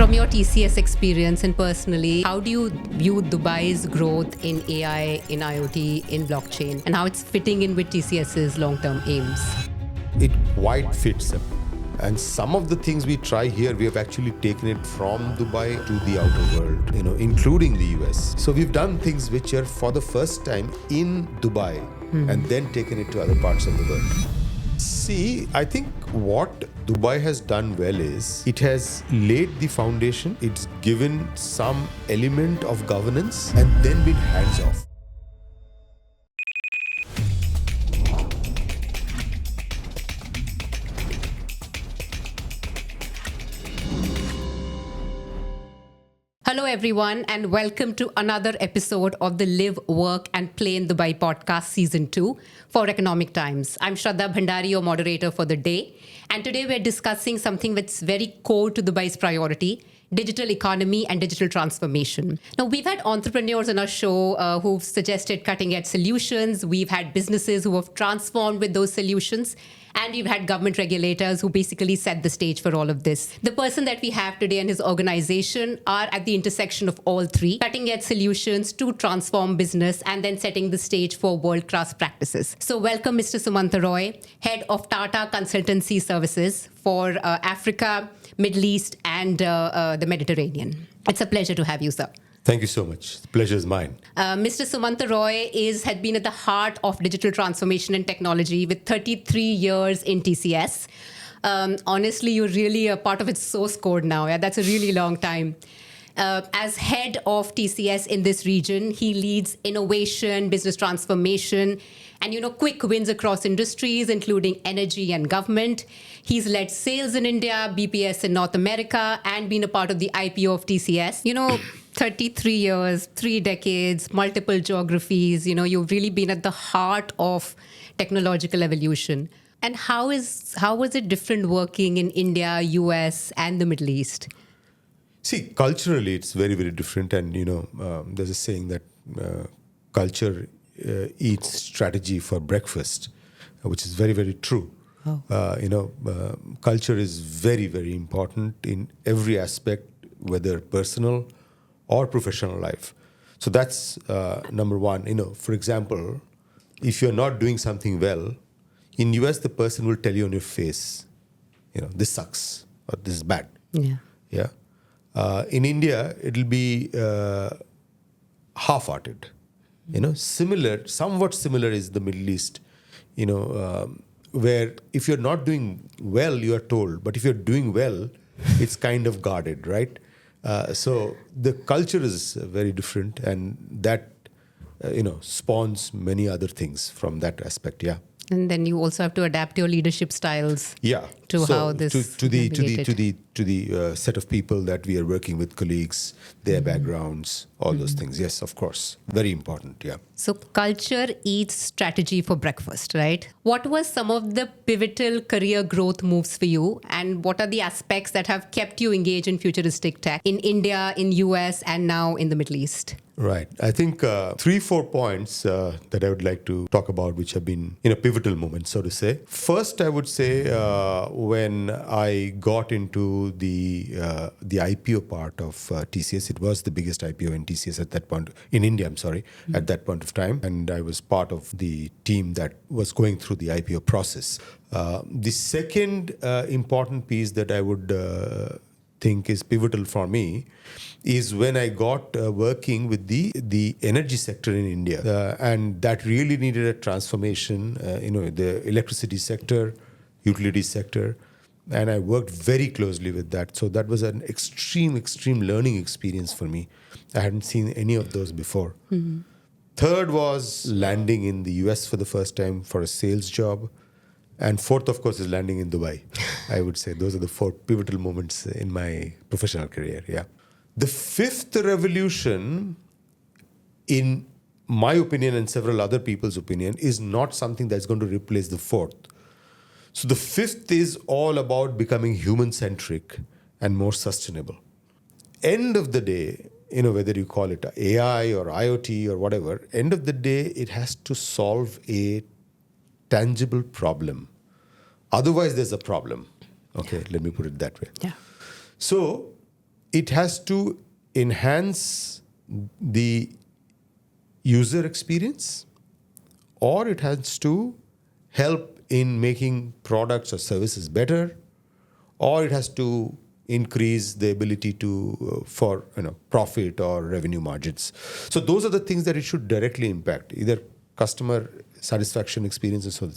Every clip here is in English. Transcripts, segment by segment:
From your TCS experience and personally, how do you view Dubai's growth in AI, in IoT, in blockchain, and how it's fitting in with TCS's long-term aims? It quite fits them. And some of the things we try here, we have actually taken it from Dubai to the outer world, including the US. So we've done things which are for the first time in Dubai and then taken it to other parts of the world. See, I think what Dubai has done well is it has laid the foundation, it's given some element of governance and then been hands off. Hello, everyone, and welcome to another episode of the Live, Work, and Play in Dubai podcast, Season 2 for Economic Times. I'm Shraddha Bhandari, your moderator for the day. And today we're discussing something that's very core to Dubai's priority, digital economy and digital transformation. Now, we've had entrepreneurs on our show who've suggested cutting-edge solutions. We've had businesses who have transformed with those solutions. And we've had government regulators who basically set the stage for all of this. The person that we have today and his organization are at the intersection of all three, cutting-edge solutions to transform business and then setting the stage for world-class practices. So welcome, Mr. Sumanta Roy, head of Tata Consultancy Services for Africa, Middle East, and the Mediterranean. It's a pleasure to have you, sir. Thank you so much. The pleasure is mine. Mr. Sumanta Roy had been at the heart of digital transformation and technology with 33 years in TCS. Honestly, you're really a part of its source code now. Yeah? That's a really long time. As head of TCS in this region, he leads innovation, business transformation, and quick wins across industries, including energy and government. He's led sales in India, BPS in North America, and been a part of the IPO of TCS. 33 years, 3 decades, multiple geographies. You've really been at the heart of technological evolution. And how was it different working in India, US, and the Middle East? See, culturally, it's very, very different. And, there's a saying that culture eats strategy for breakfast, which is very, very true. Oh. Culture is very, very important in every aspect, whether personal or professional life. So that's number one. For example, if you're not doing something well, in US, the person will tell you on your face, this sucks or this is bad. Yeah. Yeah. In India, it'll be half-hearted. Somewhat similar is the Middle East, where if you're not doing well, you are told. But if you're doing well, it's kind of guarded, right? So the culture is very different, and that, spawns many other things from that aspect. Yeah. And then you also have to adapt your leadership styles. Yeah. To how this to the set of people that we are working with, colleagues, their backgrounds, all those things. Yes, of course, very important. Yeah. So culture eats strategy for breakfast, right? What were some of the pivotal career growth moves for you, and what are the aspects that have kept you engaged in futuristic tech in India, in US, and now in the Middle East? Right. I think 3-4 points that I would like to talk about, which have been pivotal moments, so to say. First, I would say when I got into the IPO part of TCS, it was the biggest IPO in TCS at that point, in India, at that point of time. And I was part of the team that was going through the IPO process. The second important piece that I would think is pivotal for me is when I got working with the energy sector in India. And that really needed a transformation, the electricity sector, utility sector. And I worked very closely with that. So that was an extreme learning experience for me. I hadn't seen any of those before. Mm-hmm. Third was landing in the US for the first time for a sales job. And fourth, of course, is landing in Dubai. I would say those are the 4 pivotal moments in my professional career. Yeah. The fifth revolution, in my opinion and several other people's opinion, is not something that's going to replace the fourth. So the fifth is all about becoming human-centric and more sustainable. End of the day, whether you call it AI or IoT or whatever, end of the day, it has to solve a tangible problem. Otherwise, there's a problem. Okay, let me put it that way. Yeah. So it has to enhance the user experience, or it has to help in making products or services better, or it has to increase the ability to for profit or revenue margins. So those are the things that it should directly impact, either customer satisfaction, experience, and so on.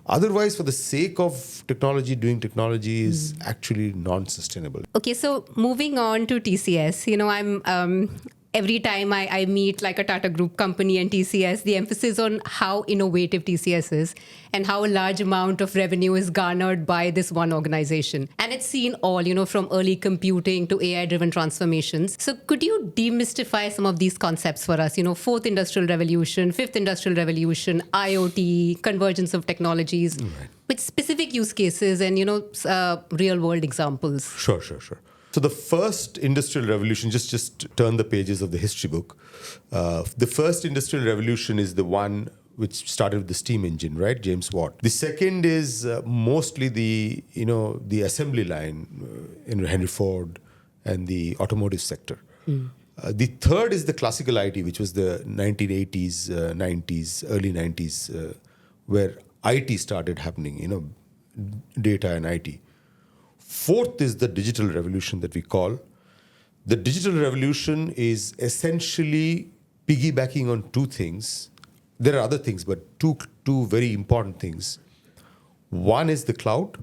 Otherwise, for the sake of technology, doing technology is actually non-sustainable. Okay, so moving on to TCS, I'm every time I meet like a Tata Group company and TCS, the emphasis on how innovative TCS is and how a large amount of revenue is garnered by this one organization. And it's seen all, from early computing to AI-driven transformations. So could you demystify some of these concepts for us? Fourth industrial revolution, fifth industrial revolution, IoT, convergence of technologies, with specific use cases and, real-world examples. Sure. So the first industrial revolution, just turn the pages of the history book. The first industrial revolution is the one which started with the steam engine, right? James Watt. The second is mostly the assembly line, Henry Ford and the automotive sector. The third is the classical IT, which was the 1980s, 90s, early 90s, where IT started happening, data and IT. Fourth is the digital revolution that we call. The digital revolution is essentially piggybacking on two things. There are other things, but two very important things. One is the cloud,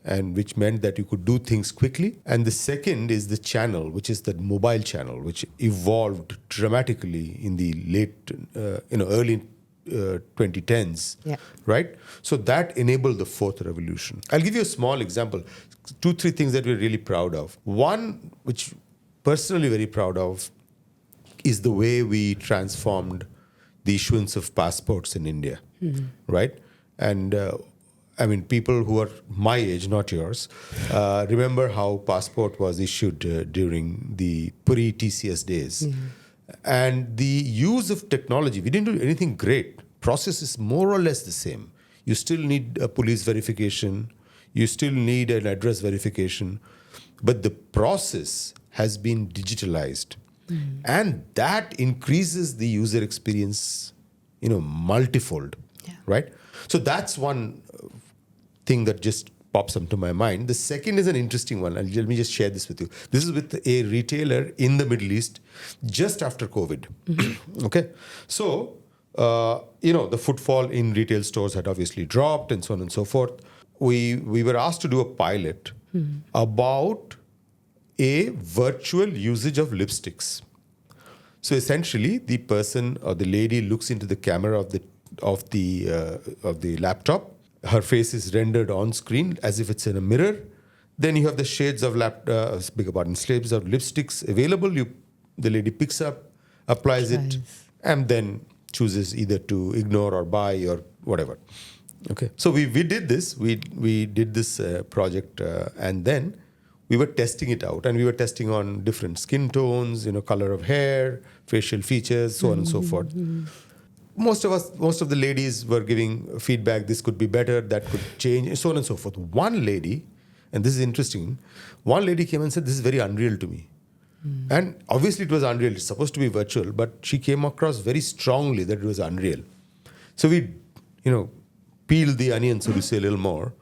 and which meant that you could do things quickly. And the second is the channel, which is the mobile channel, which evolved dramatically in the early 2010s, right? So that enabled the fourth revolution. I'll give you a small example. 2-3 things that we're really proud of. One, which personally very proud of, is the way we transformed the issuance of passports in India, right? And people who are my age, not yours, remember how passport was issued during the pre-TCS days. And the use of technology, we didn't do anything great. Process is more or less the same. You still need a police verification. You still need an address verification. But the process has been digitalized. And that increases the user experience, multifold, right? So that's one thing that just pops up to my mind. The second is an interesting one. Let me just share this with you. This is with a retailer in the Middle East just after COVID. Okay. So, the footfall in retail stores had obviously dropped and so on and so forth. We were asked to do a pilot about a virtual usage of lipsticks. So essentially, the person or the lady looks into the camera of the laptop. Her face is rendered on screen as if it's in a mirror. Then you have the shades of shades of lipsticks available. The lady picks up, applies it, and then chooses either to ignore or buy or whatever. Okay. So we did this. We did this project, and then we were testing it out, and we were testing on different skin tones, color of hair, facial features, so on and so forth. Most of the ladies were giving feedback, this could be better, that could change, so on and so forth. One lady, and this is interesting, one lady came and said, this is very unreal to me. And obviously it was unreal. It's supposed to be virtual, but she came across very strongly that it was unreal. So we, peeled the onion, so to say, a little more.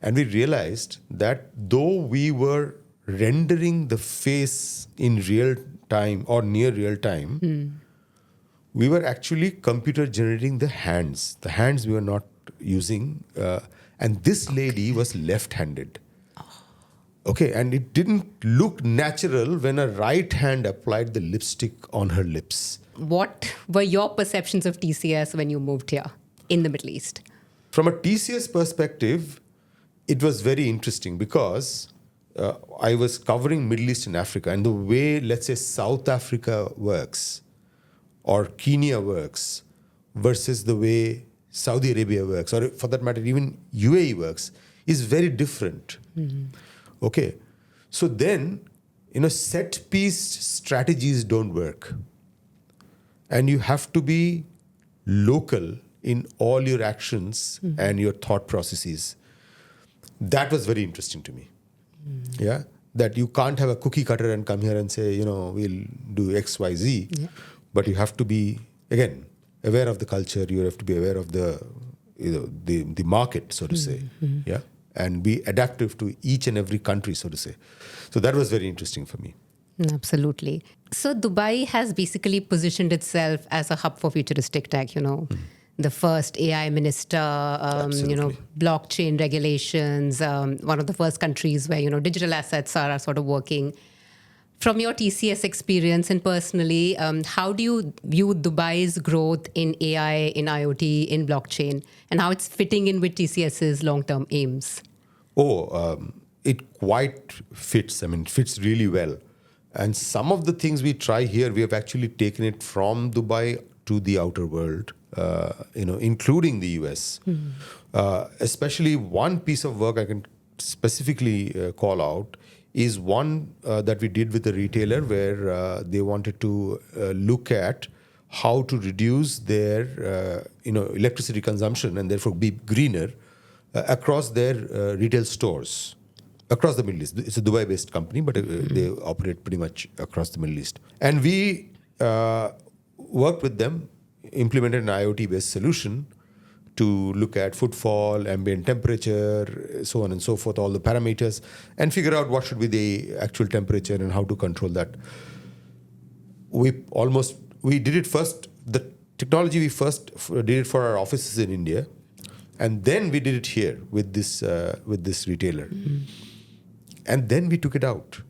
And we realized that though we were rendering the face in real time or near real time, we were actually computer generating the hands. The hands we were not using. And this lady was left-handed. Okay, and it didn't look natural when a right hand applied the lipstick on her lips. What were your perceptions of TCS when you moved here in the Middle East? From a TCS perspective, it was very interesting because I was covering Middle East and Africa, and the way, let's say, South Africa works or Kenya works versus the way Saudi Arabia works, or for that matter, even UAE works, is very different. Okay. So then, set-piece strategies don't work. And you have to be local in all your actions and your thought processes. That was very interesting to me. Yeah. that you can't have a cookie cutter and come here and say, we'll do X, Y, Z. Yeah. But you have to be, again, aware of the culture. You have to be aware of the market, so to say. Yeah. And be adaptive to each and every country, so to say. So that was very interesting for me. Absolutely. So Dubai has basically positioned itself as a hub for futuristic tech, the first AI minister, Absolutely. blockchain regulations, one of the first countries where, digital assets are sort of working. From your TCS experience and personally, how do you view Dubai's growth in AI, in IoT, in blockchain, and how it's fitting in with TCS's long-term aims? It quite fits. I mean, it fits really well. And some of the things we try here, we have actually taken it from Dubai to the outer world, including the US. Especially one piece of work I can specifically call out is one that we did with a retailer where they wanted to look at how to reduce their electricity consumption and therefore be greener across their retail stores across the Middle East. It's a Dubai-based company, but they operate pretty much across the Middle East. And we worked with them, implemented an IoT-based solution to look at footfall, ambient temperature, so on and so forth, all the parameters, and figure out what should be the actual temperature and how to control that. We did it first, the technology we first did it for our offices in India, and then we did it here with this retailer. And then we took it out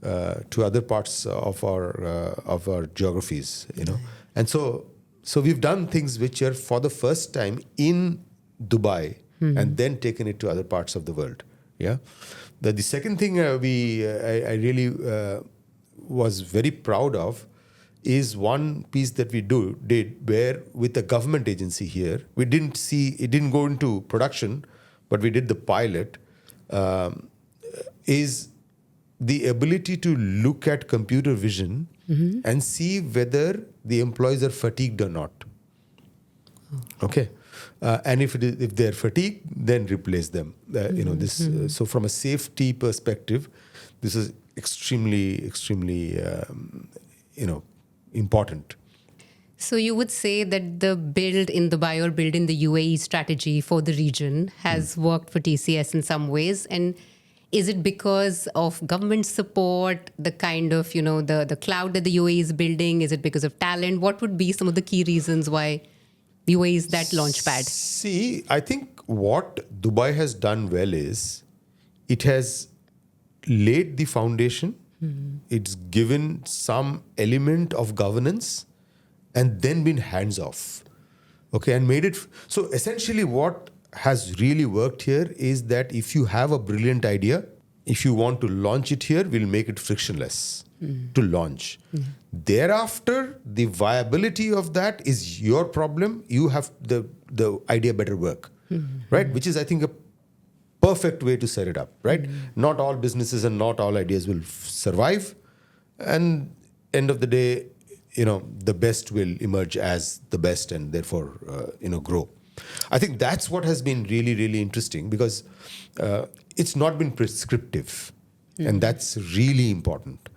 to other parts of our geographies, And so we've done things which are for the first time in Dubai and then taken it to other parts of the world. Yeah. The second thing I really was very proud of is one piece that we did where with a government agency here, it didn't go into production, but we did the pilot, is the ability to look at computer vision and see whether the employees are fatigued or not. Okay. And if they're fatigued, then replace them. So from a safety perspective, this is extremely, extremely, important. So you would say that the build in Dubai or build in the UAE strategy for the region has worked for TCS in some ways. And is it because of government support, the kind of, the cloud that the UAE is building? Is it because of talent? What would be some of the key reasons why UAE is that launchpad? See, I think what Dubai has done well is it has laid the foundation. It's given some element of governance and then been hands off. Okay, and made it. So essentially what has really worked here is that if you have a brilliant idea, if you want to launch it here, we'll make it frictionless to launch. Thereafter, the viability of that is your problem. You have the idea better work, right? Which is, I think, a perfect way to set it up, right? Not all businesses and not all ideas will survive. And end of the day, the best will emerge as the best and therefore, grow. I think that's what has been really, really interesting because it's not been prescriptive. And that's really important.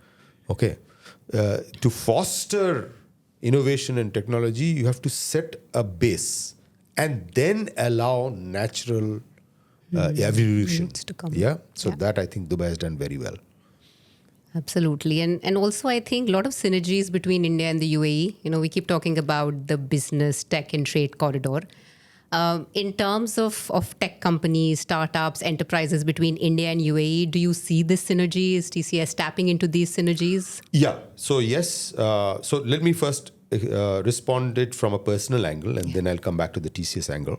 Okay. To foster innovation and technology, you have to set a base and then allow natural evolution. To come. Yeah. So that I think Dubai has done very well. Absolutely. And also, I think a lot of synergies between India and the UAE. We keep talking about the business, tech and trade corridor. In terms of tech companies, startups, enterprises between India and UAE, do you see this synergy? Is TCS tapping into these synergies? Yeah. So yes. So let me first respond it from a personal angle, and then I'll come back to the TCS angle.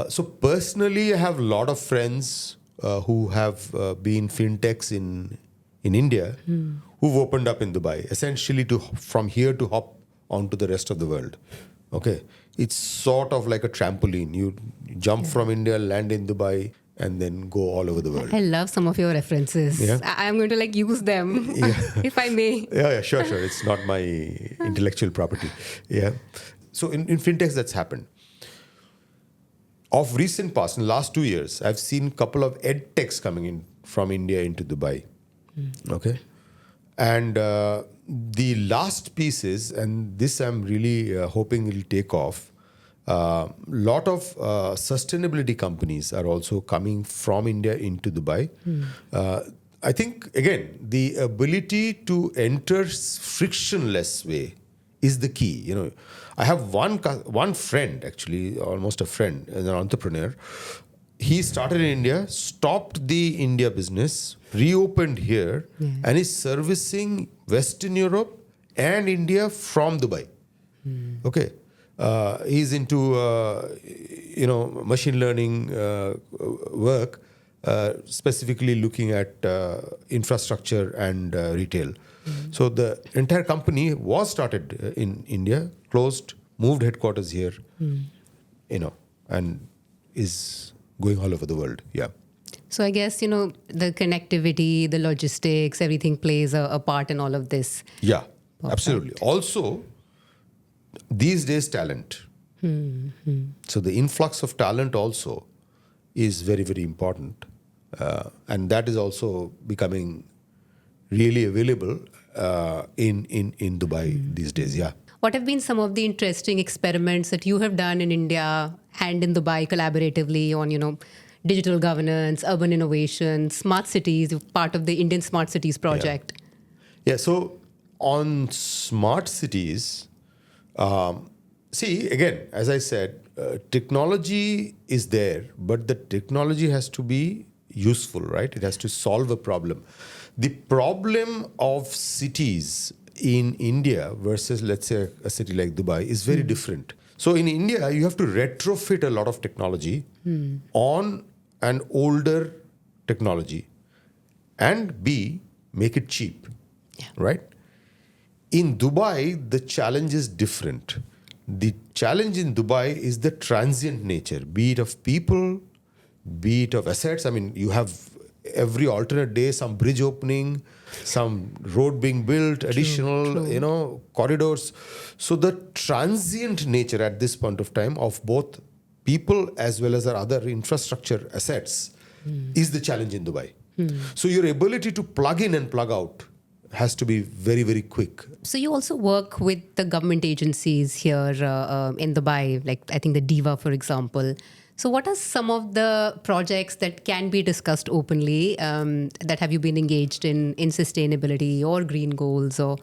So personally, I have a lot of friends who have been fintechs in India who've opened up in Dubai, essentially from here to hop onto the rest of the world. Okay. It's sort of like a trampoline. You jump from India, land in Dubai, and then go all over the world. I love some of your references. Yeah. I'm going to use them, if I may. Yeah, sure. It's not my intellectual property. Yeah. So in fintechs, that's happened. Of recent past, in the last 2 years, I've seen a couple of ed techs coming in from India into Dubai. Okay. And the last piece is, and this I'm really hoping will take off. Lot of sustainability companies are also coming from India into Dubai. Uh, I think again the ability to enter frictionless way is the key. I have one friend, actually, almost a friend, an entrepreneur. He started in India, stopped the India business, reopened here, and is servicing Western Europe and India from Dubai. Okay. He's into machine learning work, specifically looking at infrastructure and retail. So the entire company was started in India, closed, moved headquarters here, and is going all over the world. Yeah. So I guess, the connectivity, the logistics, everything plays a part in all of this. Yeah, absolutely. Also, these days, talent. So the influx of talent also is very, very important. And that is also becoming really available in Dubai these days. Yeah. What have been some of the interesting experiments that you have done in India and in Dubai collaboratively on, digital governance, urban innovation, smart cities, part of the Indian Smart Cities project? Yeah. So on smart cities, see, again, as I said, technology is there, but the technology has to be useful, right? It has to solve a problem. The problem of cities in India versus, let's say, a city like Dubai is very different. So in India, you have to retrofit a lot of technology on an older technology, and B, make it cheap, right? In Dubai, the challenge is different. The challenge in Dubai is the transient nature, be it of people, be it of assets. I mean, you have every alternate day some bridge opening, some road being built, additional, corridors. So the transient nature at this point of time of both people as well as our other infrastructure assets is the challenge in Dubai. So your ability to plug in and plug out has to be very, very quick. So you also work with the government agencies here in Dubai, like I think the DIVA, for example. So what are some of the projects that can be discussed openly that have you been engaged in sustainability or green goals or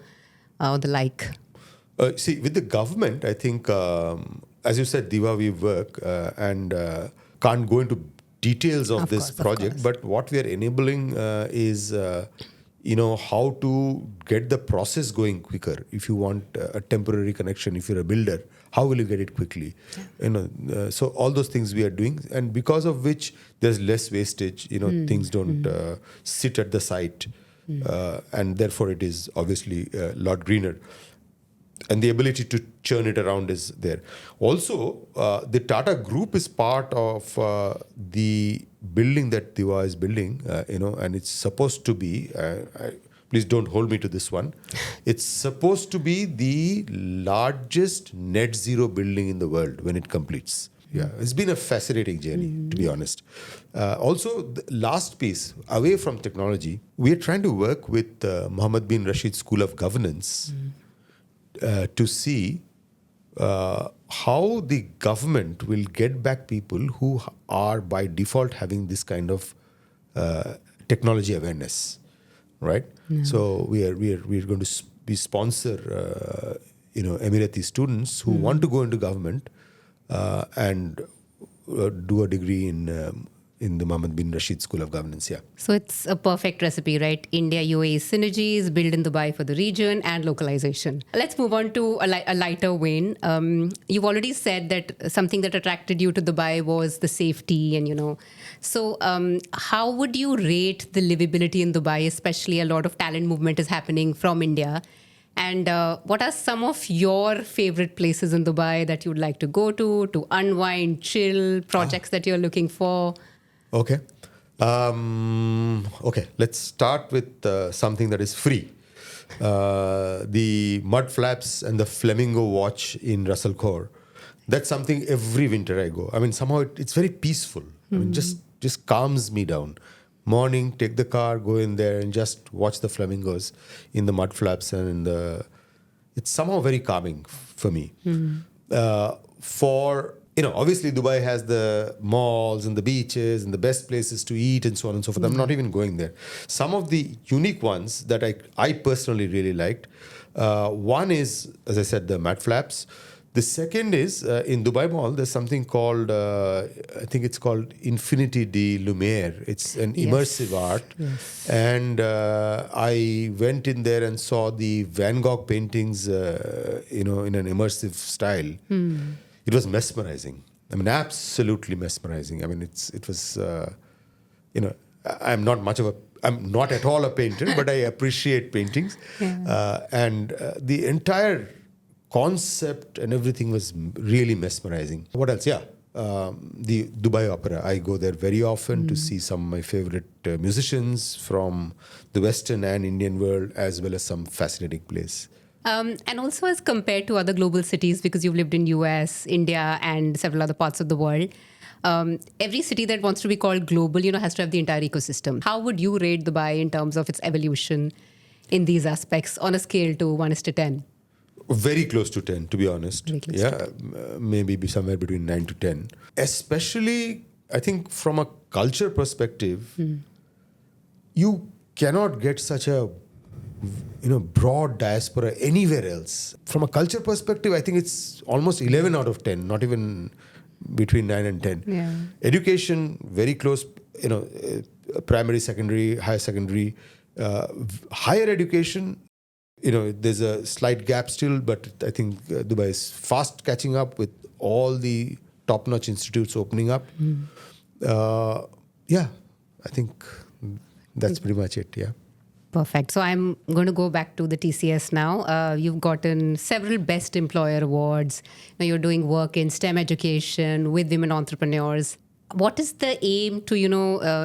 the like? See, with the government, I think, as you said, DIVA, we work and can't go into details of this project. But what we are enabling is how to get the process going quicker. If you want a temporary connection, if you're a builder, how will you get it quickly? So all those things we are doing, and because of which there's less wastage. Things don't sit at the site, and therefore it is obviously a lot greener. And the ability to churn it around is there. Also, the Tata Group is part of the building that Diva is building, and it's supposed to be, please don't hold me to this one, it's supposed to be the largest net zero building in the world when it completes. Yeah, it's been a fascinating journey, to be honest. Also, the last piece, away from technology, we are trying to work with Mohammed bin Rashid School of Governance to see how the government will get back people who are by default having this kind of technology awareness, right? So we are going to be sponsor Emirati students who want to go into government and do a degree in the Mohammed bin Rashid School of Governance. Yeah. So it's a perfect recipe, right? India-UAE synergies, build in Dubai for the region, and localization. Let's move on to a lighter vein. You've already said that something that attracted you to Dubai was the safety, and So how would you rate the livability in Dubai? Especially a lot of talent movement is happening from India. And what are some of your favorite places in Dubai that you'd like to go to unwind, chill, projects that you're looking for? Okay. Let's start with something that is free. The mud flaps and the flamingo watch in Russell Khor. That's something every winter I go. I mean, somehow it's very peaceful. I mean, just calms me down. morning, take the car, go in there and just watch the flamingos in the mud flaps and it's somehow very calming for me. Obviously Dubai has the malls and the beaches and the best places to eat and so on and so forth. I'm not even going there. Some of the unique ones that I personally really liked, one is, as I said, the mud flaps. The second is in Dubai Mall, there's something called, I think it's called Infinity de Lumiere. It's an immersive art. Yes. And I went in there and saw the Van Gogh paintings, in an immersive style. It was mesmerizing. I mean, absolutely mesmerizing. I mean, it was, I'm not at all a painter, but I appreciate paintings. And the entire concept and everything was really mesmerizing. What else? Yeah. The Dubai Opera. I go there very often to see some of my favorite musicians from the Western and Indian world, as well as some fascinating plays. And also as compared to other global cities, because you've lived in US, India, and several other parts of the world, every city that wants to be called global, has to have the entire ecosystem. How would you rate Dubai in terms of its evolution in these aspects on a scale to 1:10? Very close to 10, to be honest. Very close to Maybe be somewhere between 9 to 10. Especially, I think, from a culture perspective, you cannot get such a broad diaspora anywhere else. From a culture perspective, I think it's almost 11 out of 10, not even between 9 and 10. Yeah. Education, very close, primary, secondary, higher secondary. Higher education, there's a slight gap still, but I think Dubai is fast catching up with all the top-notch institutes opening up. I think that's pretty much it, yeah. Perfect. So I'm going to go back to the TCS now. You've gotten several Best Employer Awards. Now you're doing work in STEM education with women entrepreneurs. What is the aim to,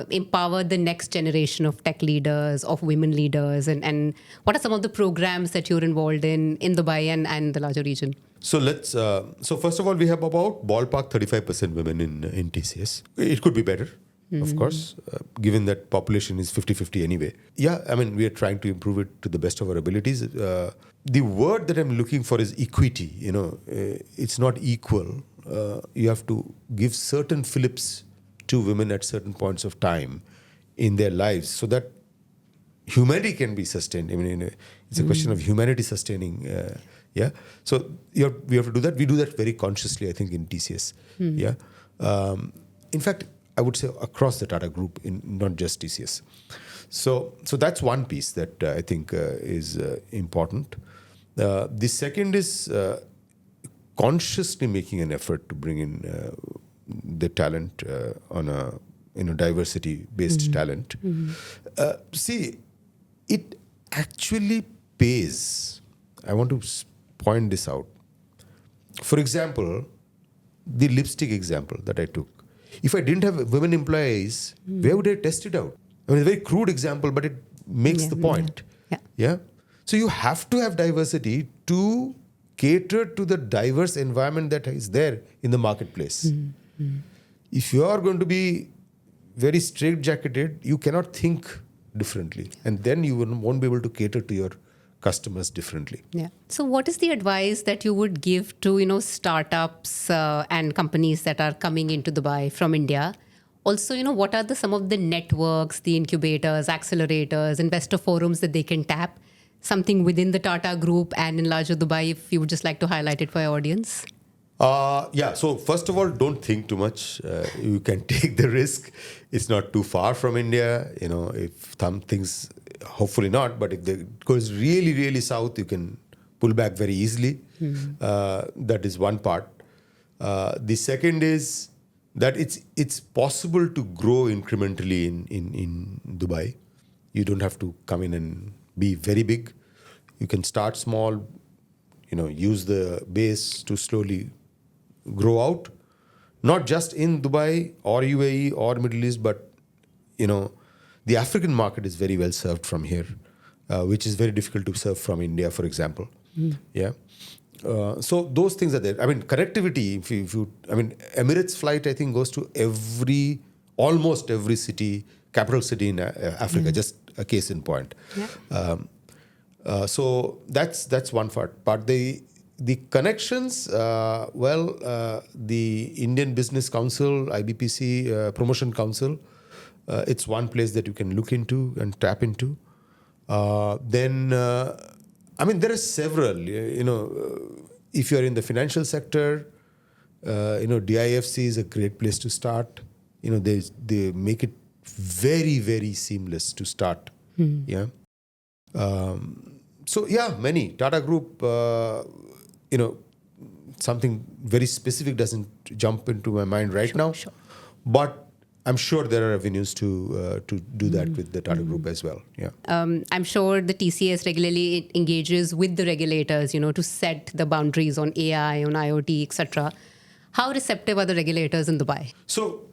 empower the next generation of tech leaders, of women leaders? And what are some of the programs that you're involved in Dubai and the larger region? So so first of all, we have about ballpark 35% women in TCS. It could be better, of course, given that population is 50-50 anyway. Yeah, I mean, we are trying to improve it to the best of our abilities. The word that I'm looking for is equity. It's not equal. You have to give certain fillip to women at certain points of time in their lives so that humanity can be sustained. I mean, it's a question of humanity sustaining. So we have to do that. We do that very consciously, I think, in TCS. Yeah. In fact, I would say across the Tata Group, not just TCS. So that's one piece that I think is important. The second is consciously making an effort to bring in the talent on a diversity-based talent. See, it actually pays. I want to point this out. For example, the lipstick example that I took. If I didn't have women employees, where would I test it out? I mean, it's a very crude example, but it makes the point. Yeah. So you have to have diversity to cater to the diverse environment that is there in the marketplace. If you are going to be very straitjacketed, you cannot think differently. And then you won't be able to cater to your customers differently. Yeah. So what is the advice that you would give to, startups and companies that are coming into Dubai from India? Also, what are some of the networks, the incubators, accelerators, investor forums that they can tap? Something within the Tata Group and in larger Dubai, if you would just like to highlight it for your audience? So first of all, don't think too much. You can take the risk. It's not too far from India. If some things, hopefully not, but if it goes really, really south, you can pull back very easily. That is one part. The second is that it's possible to grow incrementally in Dubai. You don't have to come in and be very big. You can start small, use the base to slowly grow out, not just in Dubai or UAE or Middle East, but, the African market is very well served from here, which is very difficult to serve from India, for example. Yeah. So those things are there. I mean, connectivity, Emirates flight, I think, goes to almost every city capital city in Africa, just a case in point. Yeah. So that's one part. But the connections, the Indian Business Council, IBPC, Promotion Council, it's one place that you can look into and tap into. There are several. If you're in the financial sector, DIFC is a great place to start. They make it very, very seamless to start. Yeah. Many. Tata Group, something very specific doesn't jump into my mind right now. Sure. But I'm sure there are avenues to do that with the Tata Group as well. Yeah. I'm sure the TCS regularly engages with the regulators, to set the boundaries on AI, on IoT, etc. How receptive are the regulators in Dubai? So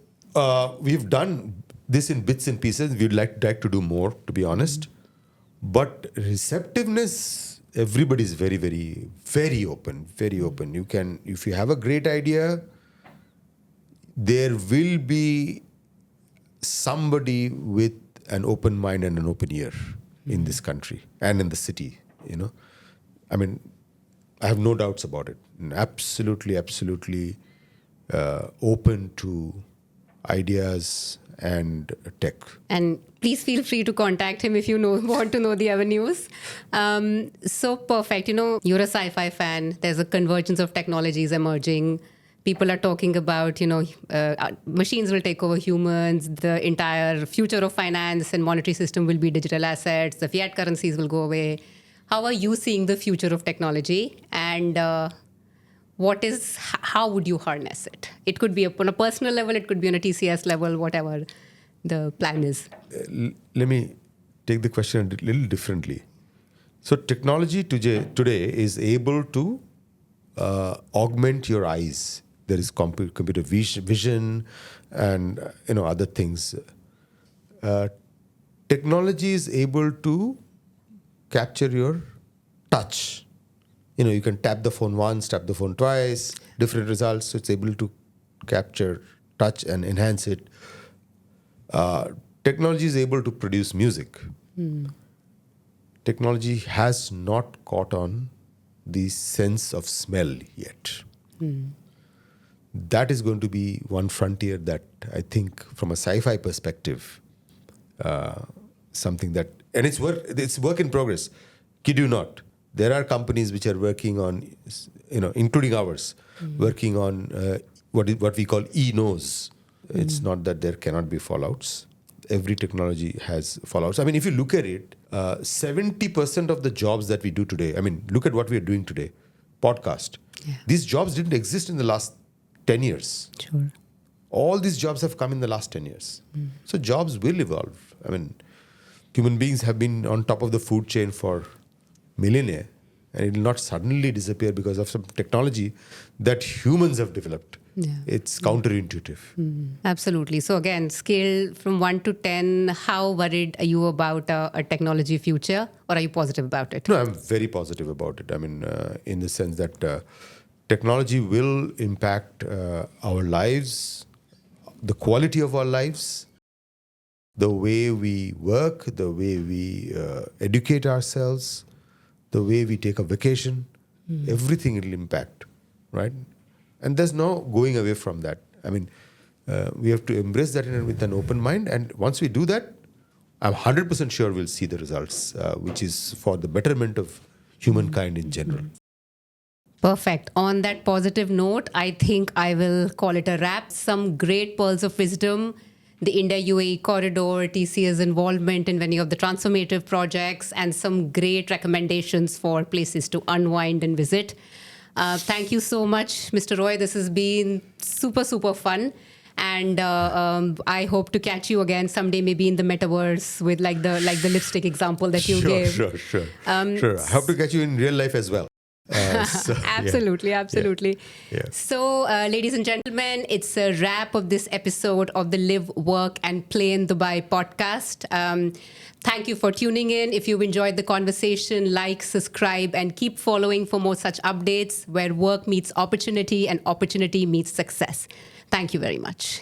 we've done this in bits and pieces. We'd like to do more, to be honest. But receptiveness, everybody's very, very, very open, very open. You can, if you have a great idea, there will be somebody with an open mind and an open ear in this country and in the city, I have no doubts about it. Absolutely, absolutely open to ideas and tech. And please feel free to contact him if you want to know the avenues. So perfect. You're a sci-fi fan. There's a convergence of technologies emerging. People are talking about, machines will take over humans. The entire future of finance and monetary system will be digital assets. The fiat currencies will go away. How are you seeing the future of technology? And how would you harness it? It could be on a personal level. It could be on a TCS level, whatever the plan is. Let me take the question a little differently. So technology today is able to augment your eyes. There is computer vision and other things. Technology is able to capture your touch. You can tap the phone once, tap the phone twice, different results. So it's able to capture touch and enhance it. Technology is able to produce music. Technology has not caught on the sense of smell yet. That is going to be one frontier that I think, from a sci-fi perspective, something that, and it's work in progress. Kid you not, there are companies which are working on, including ours, working on what we call e-nose. It's not that there cannot be fallouts. Every technology has fallouts. If you look at it, 70% of the jobs that we do today, look at what we are doing today, podcast. Yeah. These jobs didn't exist in the last 10 years. Sure. All these jobs have come in the last 10 years. So jobs will evolve. Human beings have been on top of the food chain for millennia, and it will not suddenly disappear because of some technology that humans have developed. Yeah. It's counterintuitive. Absolutely. So again, scale from 1 to 10, how worried are you about a technology future, or are you positive about it? No, I'm very positive about it. In the sense that technology will impact our lives, the quality of our lives, the way we work, the way we educate ourselves, the way we take a vacation, everything it will impact, right? And there's no going away from that. We have to embrace that with an open mind. And once we do that, I'm 100% sure we'll see the results, which is for the betterment of humankind in general. Perfect. On that positive note, I think I will call it a wrap. Some great pearls of wisdom, the India-UAE corridor, TCS involvement in many of the transformative projects, and some great recommendations for places to unwind and visit. Thank you so much, Mr. Roy. This has been super, super fun. And I hope to catch you again someday, maybe in the metaverse with like the lipstick example that you gave. Sure. Sure. I hope to catch you in real life as well. Absolutely. Yeah. So, ladies and gentlemen, it's a wrap of this episode of the Live, Work and Play in Dubai podcast. Thank you for tuning in. If you've enjoyed the conversation, like, subscribe, and keep following for more such updates where work meets opportunity and opportunity meets success. Thank you very much.